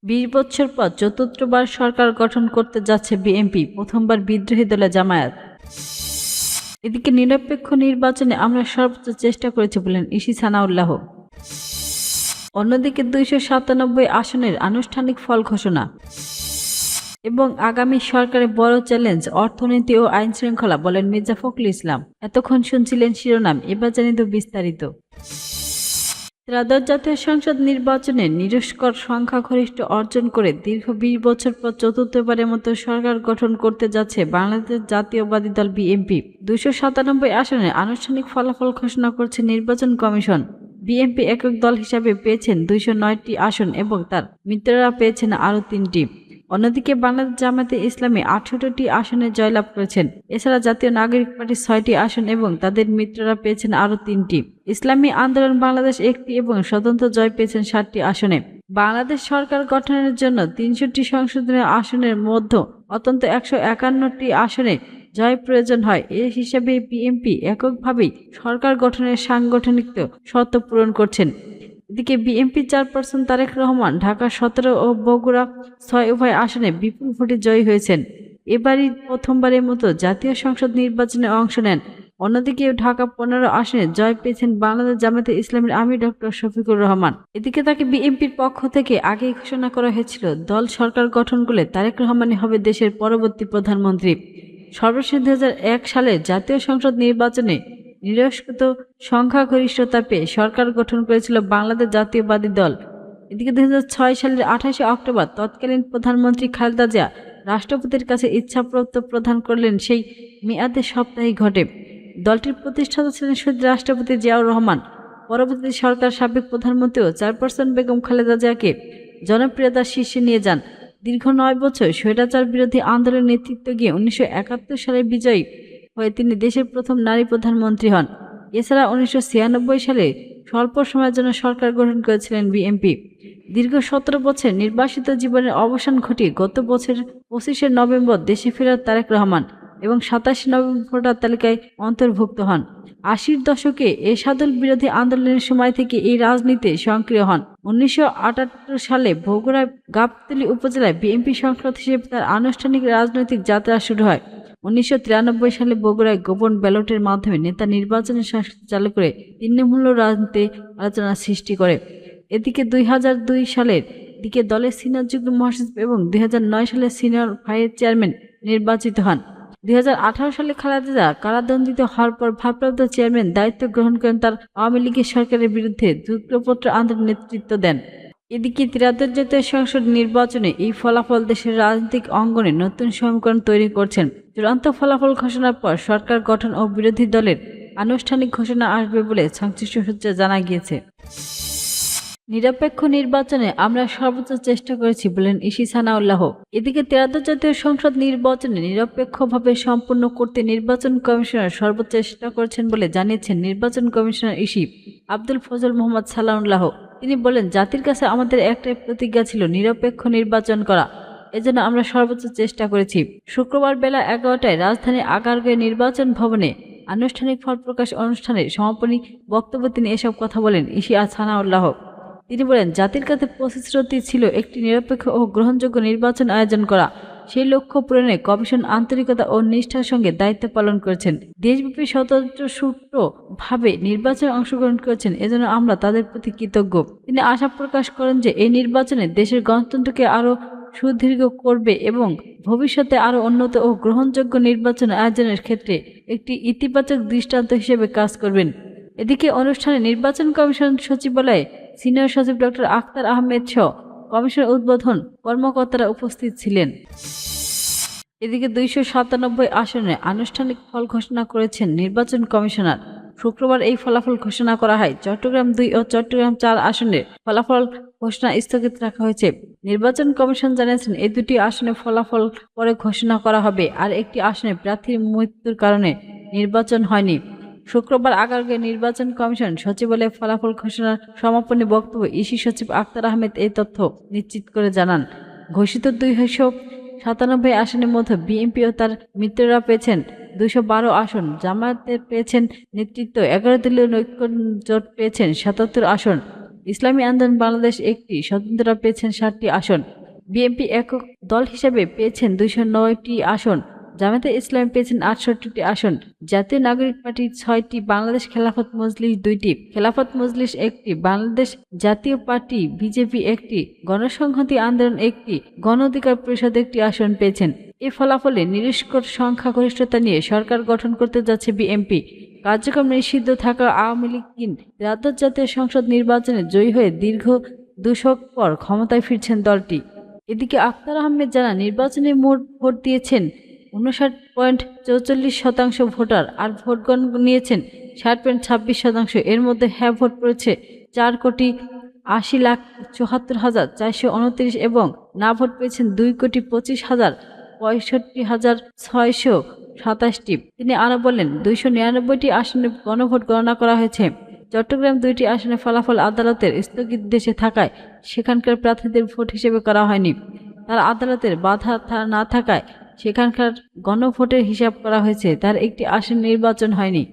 ২০ বছর পর চতুর্থবার সরকার গঠন করতে যাচ্ছে বিএনপি, প্রথমবার বিদ্রোহী দলে জামায়াত। এদিকে নিরপেক্ষ নির্বাচনে আমরা সর্বোচ্চ চেষ্টা করেছি বলেন ইসি সানাউল্লাহ। অন্যদিকে ২৯৭ আসনের আনুষ্ঠানিক ফল ঘোষণা এবং আগামী সরকারের বড় চ্যালেঞ্জ অর্থনীতি ও আইন শৃঙ্খলা বলেন মির্জা ফখরুল ইসলাম। এতক্ষণ শুনছিলেন শিরোনাম, এবার জানিয়ে বিস্তারিত। ত্রয়োদশ জাতীয় সংসদ নির্বাচনে নিরস্কর সংখ্যাগরিষ্ঠ অর্জন করে দীর্ঘ ২০ বছর পর চতুর্থবারের মতো সরকার গঠন করতে যাচ্ছে বাংলাদেশ জাতীয়বাদী দল বিএনপি। ২৯৭ আসনে আনুষ্ঠানিক ফলাফল ঘোষণা করছে নির্বাচন কমিশন। বিএনপি একক দল হিসাবে পেয়েছেন ২০৯টি আসন এবং তার মিত্ররা পেয়েছেন আরও ৩টি। অন্যদিকে বাংলাদেশ জামায়াতে ইসলামী ৬৮টি আসনে জয়লাভ করেছেন। এছাড়া জাতীয় নাগরিক পার্টি ৬টি আসন এবং তাদের মিত্ররা পেয়েছেন আরও ৩টি। ইসলামী আন্দোলন বাংলাদেশ ১টি এবং স্বতন্ত্র জয় পেয়েছেন ৭টি আসনে। বাংলাদেশ সরকার গঠনের জন্য ৩০০টি সংসদীয় আসনের মধ্যে অন্তত ১৫১টি আসনে জয় প্রয়োজন হয়। এ হিসাবে বিএনপি এককভাবেই সরকার গঠনের সাংগঠনিক শর্ত পূরণ করছেন। এদিকে বিএনপি চেয়ারপারসন তারেক রহমান ঢাকা ১৭ ও বগুড়া ৬ উভয় আসনে বিপুল ভোটে জয়ী হয়েছেন। এবারই প্রথমবারের মতো জাতীয় সংসদ নির্বাচনে অংশ নেন। অন্যদিকে ঢাকা ১৫ আসনে জয় পেয়েছেন বাংলাদেশ জামায়াতে ইসলামীর আমির ডক্টর শফিকুর রহমান। এদিকে তাকে বিএনপির পক্ষ থেকে আগেই ঘোষণা করা হয়েছিল, দল সরকার গঠন করলে তারেক রহমানই হবে দেশের পরবর্তী প্রধানমন্ত্রী। সর্বশেষ ২০০১ সালের জাতীয় সংসদ নির্বাচনে নিরস্কৃত সংখ্যাগরিষ্ঠতা পেয়ে সরকার গঠন করেছিল বাংলাদেশ জাতীয়বাদী দল। এদিকে ২০০৬ সালের ২৮শে অক্টোবর তৎকালীন প্রধানমন্ত্রী খালেদা জিয়া রাষ্ট্রপতির কাছে ইচ্ছাপত্র প্রদান করলেন। সেই মেয়াদে সপ্তাহে ঘটে। দলটির প্রতিষ্ঠাতা ছিলেন শহীদ রাষ্ট্রপতি জিয়াউর রহমান। পরবর্তী সরকার সাবেক প্রধানমন্ত্রী ও চেয়ারপারসন বেগম খালেদা জিয়াকে জনপ্রিয়তার শীর্ষে নিয়ে যান। দীর্ঘ ৯ বছর স্বৈরাচার বিরোধী আন্দোলনের নেতৃত্ব দিয়ে ১৯৭১ সালে বিজয়ী হয়ে তিনি দেশের প্রথম নারী প্রধানমন্ত্রী হন। এছাড়া ১৯৯৬ সালে স্বল্প সময়ের জন্য সরকার গঠন করেছিলেন বিএনপি। দীর্ঘ ১৭ বছর নির্বাসিত জীবনের অবসান ঘটিয়ে গত বছর ২৫শে নভেম্বর দেশে ফেরার তারেক রহমান এবং ২৭ নভেম্বর ভোটার তালিকায় অন্তর্ভুক্ত হন। ৮০-র দশকে এরশাদুল বিরোধী আন্দোলনের সময় থেকে এই রাজনীতিতে সক্রিয় হন। ১৯৭৮ সালে বগুড়ার গাবতলী উপজেলায় বিএনপি সংসদ হিসেবে তার আনুষ্ঠানিক রাজনৈতিক যাত্রা শুরু হয়। ১৯৯৩ সালে বগুড়ায় গোপন ব্যালটের মাধ্যমে নেতা নির্বাচনের সংস্কৃতি চালু করে তৃণমূল রাজনীতিতে আলোচনার সৃষ্টি করে। এদিকে ২০০২ সালের দিকে দলের সিনিয়র যুগ্ম মহাসচিব এবং ২০০৯ সালে সিনিয়র ভাইস চেয়ারম্যান নির্বাচিত হন। ২০১৮ সালে খালেদা জিয়া কারাদণ্ডিত হওয়ার পর ভারপ্রাপ্ত চেয়ারম্যান দায়িত্ব গ্রহণ করেন। তার আওয়ামী লীগের সরকারের বিরুদ্ধে যুগপত্র আন্দোলনের নেতৃত্ব দেন। এদিকে ত্রয়োদশ জাতীয় সংসদ নির্বাচনে এই ফলাফল দেশের রাজনৈতিক অঙ্গনে নতুন সমীকরণ তৈরি করছেন। চূড়ান্ত ফলাফল ঘোষণার পর সরকার গঠন ও বিরোধী দলের আনুষ্ঠানিক ঘোষণা আসবে বলে সংশ্লিষ্ট সূত্রে জানা গিয়েছে। নিরপেক্ষ নির্বাচনে আমরা সর্বোচ্চ চেষ্টা করেছি বলেন ইসি সানাউল্লাহ। এদিকে ত্রয়োদশ জাতীয় সংসদ নির্বাচনে নিরপেক্ষভাবে সম্পন্ন করতে নির্বাচন কমিশনার সর্বোচ্চ চেষ্টা করেছেন বলে জানিয়েছেন নির্বাচন কমিশনার ইসি আব্দুল ফজল মোহাম্মদ সালাউল্লাহ। তিনি বলেন, জাতির কাছে আমাদের একটাই প্রতিজ্ঞা ছিল, নিরপেক্ষ নির্বাচন করা। এজন্য আমরা সর্বোচ্চ চেষ্টা করেছি। শুক্রবার বেলা ১১টায় রাজধানীর আগারগাঁও নির্বাচন ভবনে আনুষ্ঠানিক ফল প্রকাশ অনুষ্ঠানে সমাপনী বক্তব্য তিনি এসব কথা বলেন ইসি সানাউল্লাহ। তিনি বলেন, জাতির কাছে প্রতিশ্রুতি ছিল একটি নিরপেক্ষ ও গ্রহণযোগ্য নির্বাচন আয়োজন করা। সেই লক্ষ্য পূরণে কমিশন আন্তরিকতা ও নিষ্ঠার সঙ্গে দায়িত্ব পালন করেছেন। দেশব্যাপী স্বতন্ত্রভাবে নির্বাচনে অংশগ্রহণ করেছেন, এজন্য আমরা তাদের প্রতি কৃতজ্ঞ। তিনি আশা প্রকাশ করেন যে এই নির্বাচনে দেশের গণতন্ত্রকে আরও সুদীর্ঘ করবে এবং ভবিষ্যতে আরও উন্নত ও গ্রহণযোগ্য নির্বাচন আয়োজনের ক্ষেত্রে একটি ইতিবাচক দৃষ্টান্ত হিসেবে কাজ করবেন। এদিকে অনুষ্ঠানে নির্বাচন কমিশন সচিবালয়ে সিনিয়র সচিব ডক্টর আখতার আহমেদ সহ কমিশনের উদ্বোধন কর্মকর্তারা উপস্থিত ছিলেন। এদিকে ২৯৭ আসনে আনুষ্ঠানিক ফল ঘোষণা করেছেন নির্বাচন কমিশনার। শুক্রবার এই ফলাফল ঘোষণা করা হয়। চট্টগ্রাম ২ ও চট্টগ্রাম ৪ আসনের ফলাফল ঘোষণা স্থগিত রাখা হয়েছে। নির্বাচন কমিশন জানিয়েছেন, এই দুটি আসনে ফলাফল পরে ঘোষণা করা হবে, আর একটি আসনে প্রার্থীর মৃত্যুর কারণে নির্বাচন হয়নি। শুক্রবার আগারগাঁও নির্বাচন কমিশন সচিবালয়ে ফলাফল ঘোষণার সমাপনী বক্তব্য ইসি সচিব আখতার আহমেদ এই তথ্য নিশ্চিত করে জানান। ঘোষিত ২৯৭ আসনের মধ্যে বিএনপি ও তার মিত্ররা পেয়েছেন ২১২ আসন, জামায়াতে পেয়েছেন নেতৃত্ব ১১ দলীয় ঐক্য জোট পেয়েছেন ৭৭ আসন, ইসলামী আন্দোলন বাংলাদেশ ১টি, স্বতন্ত্ররা পেয়েছেন ৭টি আসন। বিএনপি একক দল হিসেবে পেয়েছেন 209টি আসন, জামায়াতে ইসলামী পেয়েছেন 68টি আসন, জাতীয় নাগরিক পার্টি 6টি, বাংলাদেশ খেলাফত মজলিস 2টি, খেলাফত মজলিস 1টি, বাংলাদেশ জাতীয় পার্টি বিজেপি 1টি, গণসংহতি আন্দোলন 1টি, গণ অধিকার পরিষদ 1টি আসন পেয়েছেন। এই ফলাফলে নিরস্কর সংখ্যাগরিষ্ঠতা নিয়ে সরকার গঠন করতে যাচ্ছে বিএনপি। কার্যক্রম নিষিদ্ধ থাকা আওয়ামী লীগ দ্বাদশ জাতীয় সংসদ নির্বাচনে জয়ী হয়ে দীর্ঘ 2 দশক পর ক্ষমতায় ফিরছেন দলটি। এদিকে আখতার আহমেদ জানান, নির্বাচনে মোট ভোট দিয়েছেন 59.44% ভোটার, আর ভোট গ্রহণ নিয়েছেন 60.26%। এর মধ্যে হ্যাঁ ভোট পড়েছে 4,80,74,429 এবং না ভোট পেয়েছেন 2,25,65,627টি। তিনি আরও বলেন, 299টি আসনে গণভোট গণনা করা হয়েছে। চট্টগ্রাম 2টি আসনে ফলাফল আদালতের স্থগিতাদেশে থাকায় সেখানকার প্রার্থীদের ভোট হিসেবে করা হয়নি। তার আদালতের বাধা না থাকায় সেখানকার গণভোটের হিসাব করা হয়েছে। তার একটি আসন নির্বাচন হয়নি।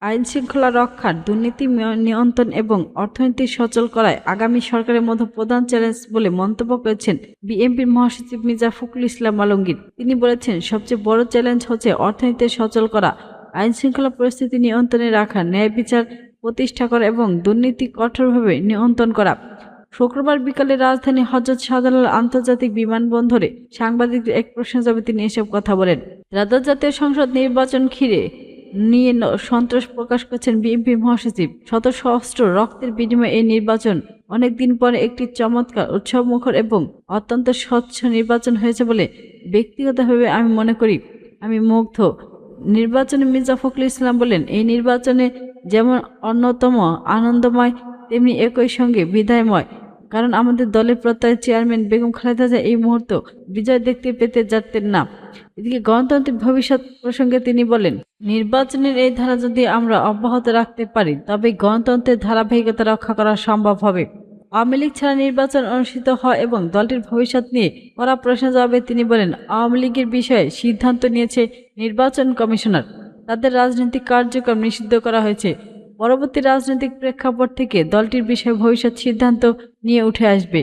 আইন শৃঙ্খলা রক্ষার, দুর্নীতি নিয়ন্ত্রণ এবং অর্থনীতি সচল করায় আগামী সরকারের মধ্যে প্রধান চ্যালেঞ্জ বলে মন্তব্য করেছেন বিএনপির মহাসচিব মির্জা ফখরুল ইসলাম আলমগীর। তিনি বলেছেন, সবচেয়ে বড় চ্যালেঞ্জ হচ্ছে অর্থনীতি সচল করা, আইন শৃঙ্খলা পরিস্থিতি নিয়ন্ত্রণে রাখা, ন্যায় বিচার প্রতিষ্ঠা করা এবং দুর্নীতি কঠোরভাবে নিয়ন্ত্রণ করা। শুক্রবার বিকালে রাজধানী হযরত শাহজালাল আন্তর্জাতিক বিমানবন্দরে সাংবাদিকদের এক প্রশ্নের জবাবে তিনি এসব কথা বলেন। দ্বাদশ জাতীয় সংসদ নির্বাচন ঘিরে নিয়ে সন্তোষ প্রকাশ করেছেন বিএনপির মহাসচিব। শত সহস্র রক্তের বিনিময়ে এই নির্বাচন অনেকদিন পরে একটি চমৎকার, উৎসবমুখর এবং অত্যন্ত স্বচ্ছ নির্বাচন হয়েছে বলে ব্যক্তিগতভাবে আমি মনে করি। আমি মুগ্ধ। নির্বাচনে মির্জা ফখরুল ইসলাম বলেন, এই নির্বাচনে যেমন অন্যতম আনন্দময় তেমনি একই সঙ্গে বিদায়ময়, কারণ আমাদের দলের প্রত্যয় চেয়ারম্যান বেগম খালেদা জিয়া এই মুহূর্তে বিজয় দেখতে পেতে যাচ্ছেন না। এদিকে গণতান্ত্রিক ভবিষ্যৎ প্রসঙ্গে তিনি বলেন, নির্বাচনের এই ধারা যদি আমরা অব্যাহত রাখতে পারি তবে গণতন্ত্রের ধারাবাহিকতা রক্ষা করা সম্ভব হবে। আওয়ামী লীগ ছাড়া নির্বাচন অনুষ্ঠিত হয় এবং দলটির ভবিষ্যৎ নিয়ে করা প্রশ্নের জবাবে তিনি বলেন, আওয়ামী লীগের বিষয়ে সিদ্ধান্ত নিয়েছে নির্বাচন কমিশনার। তাদের রাজনৈতিক কার্যক্রম নিষিদ্ধ করা হয়েছে। পরবর্তী রাজনৈতিক প্রেক্ষাপট থেকে দলটির বিষয়ে ভবিষ্যৎ সিদ্ধান্ত নিয়ে উঠে আসবে।